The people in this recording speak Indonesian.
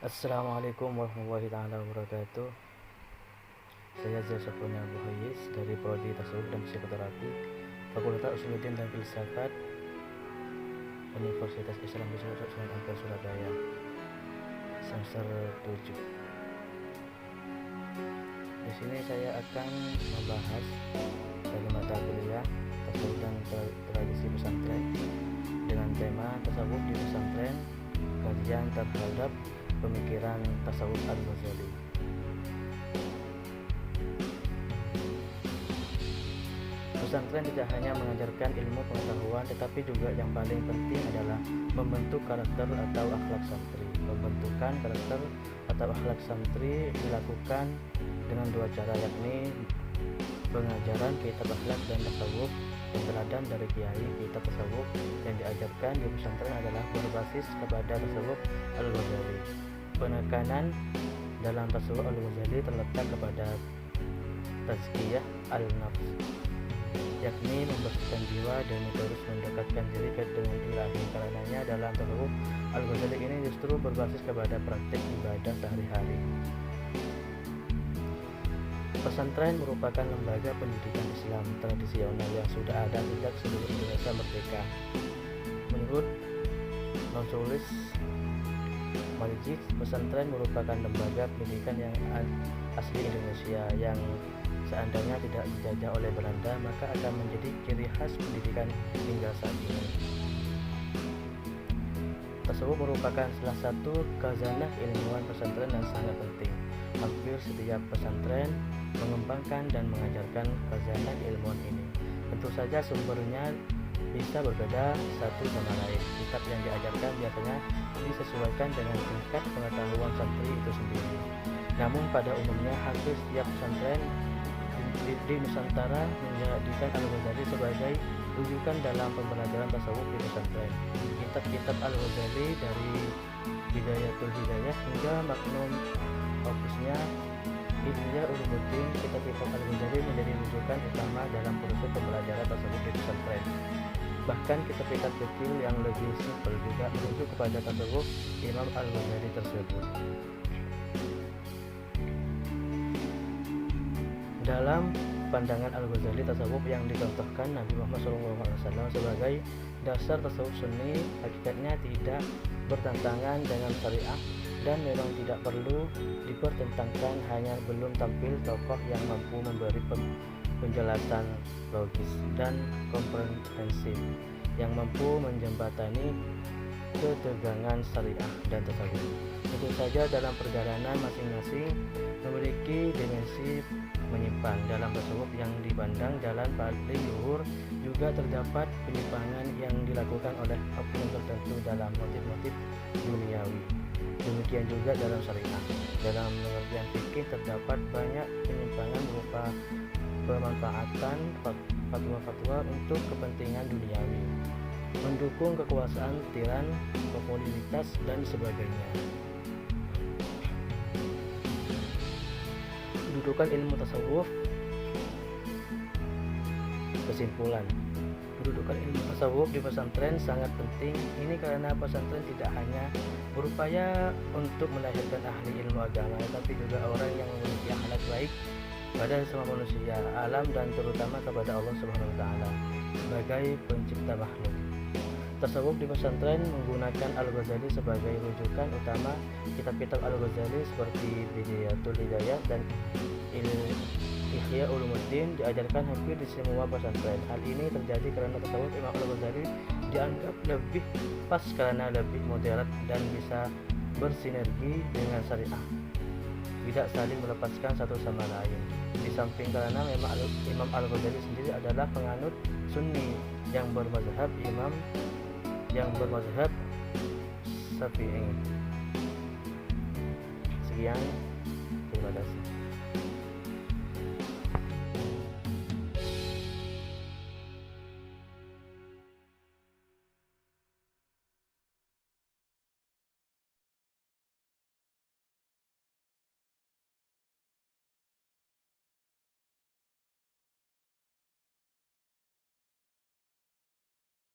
Assalamualaikum warahmatullahi taala wabarakatuh. Saya Zafroni Abu Hayis dari Prodi Tasawuf dan Psikoterapi Fakultas Usuluddin dan Filsafat Universitas Islam Sunan Ampel Surabaya semester 7. Di sini saya akan membahas dari mata kuliah Tasawuf dan Tradisi Pesantren dengan tema Tasawuf di Pesantren, kajian terhadap pemikiran tasawuf Al-Ghazali. Pesantren tidak hanya mengajarkan ilmu pengetahuan, tetapi juga yang paling penting adalah membentuk karakter atau akhlak santri. Pembentukan karakter atau akhlak santri dilakukan dengan dua cara, yakni pengajaran kitab akhlak dan tasawuf. Teladan dari kiai kitab tasawuf yang diajarkan di pesantren adalah berbasis kepada tasawuf Al-Ghazali. Penekanan dalam tasawuf Al-Ghazali terletak kepada tazkiyah al-nafs, yakni membersihkan jiwa dan terus mendekatkan diri dengan ilahi. Karenanya dalam tasawuf Al-Ghazali ini justru berbasis kepada praktik ibadah sehari-hari. Pesantren merupakan lembaga pendidikan Islam tradisional yang sudah ada sejak seluruh Indonesia merdeka. Menurut Nonsulis Mariji, pesantren merupakan lembaga pendidikan yang asli Indonesia yang seandainya tidak dijajah oleh Belanda maka akan menjadi ciri khas pendidikan hingga saat ini. Tasawuf merupakan salah satu khazanah ilmuwan pesantren yang sangat penting. Hampir setiap pesantren mengembangkan dan mengajarkan khazanah ilmuwan ini. Tentu saja sumbernya bisa berbeda satu sama lain. Kitab yang diajarkan biasanya disesuaikan dengan tingkat pengetahuan santri itu sendiri. Namun pada umumnya hampir setiap pesantren di Nusantara menjadikan Al-Ghazali sebagai rujukan dalam pembelajaran tasawuf di pesantren. Kitab-kitab Al-Ghazali dari Bidayatul Hidayah hingga Magnum Opusnya Ihya Ulumuddin, kitab-kitab Al-Ghazali menjadi rujukan utama dalam proses pembelajaran tasawuf di pesantren. Bahkan kitab-kitab kecil yang lebih simpel juga merujuk kepada tasawuf Imam Al-Ghazali tersebut. Dalam pandangan Al-Ghazali, tasawuf yang dicontohkan Nabi Muhammad SAW sebagai dasar tasawuf sunni hakikatnya tidak bertentangan dengan syariah dan memang tidak perlu dipertentangkan, hanya belum tampil tokoh yang mampu memberi penjelasan logis dan komprehensif yang mampu menjembatani ketegangan syariah dan tasawuf. Tentu saja dalam perjalanan masing-masing memiliki dimensi menyimpang. Dalam tasawuf yang dipandang jalan paling luhur juga terdapat penyimpangan yang dilakukan oleh oknum tertentu dalam motif-motif duniawi. Demikian juga dalam syariah. Dalam pengertian fikih terdapat banyak penyimpangan berupa pemanfaatan fatwa-fatwa untuk kepentingan duniawi, mendukung kekuasaan tiran, popularitas dan sebagainya. Kedudukan ilmu tasawuf. Kesimpulan, kedudukan ilmu tasawuf di pesantren sangat penting. Ini karena pesantren tidak hanya berupaya untuk melahirkan ahli ilmu agama, tetapi juga orang yang memiliki akhlak baik pada semua manusia, alam dan terutama kepada Allah Subhanahu wa taala sebagai pencipta makhluk. Tasawuf di pesantren menggunakan Al-Ghazali sebagai rujukan utama. Kitab-kitab Al-Ghazali seperti Bidayatul Hidayah dan Ihya Ulumuddin diajarkan hampir di semua pesantren. Hal ini terjadi karena tasawuf Imam Al-Ghazali dianggap lebih pas karena lebih moderat dan bisa bersinergi dengan syariah, tidak saling melepaskan satu sama lain. Di samping karena memang Imam Al-Ghazali sendiri adalah penganut Sunni yang bermazhab Syafi'i. Sekian, terima kasih.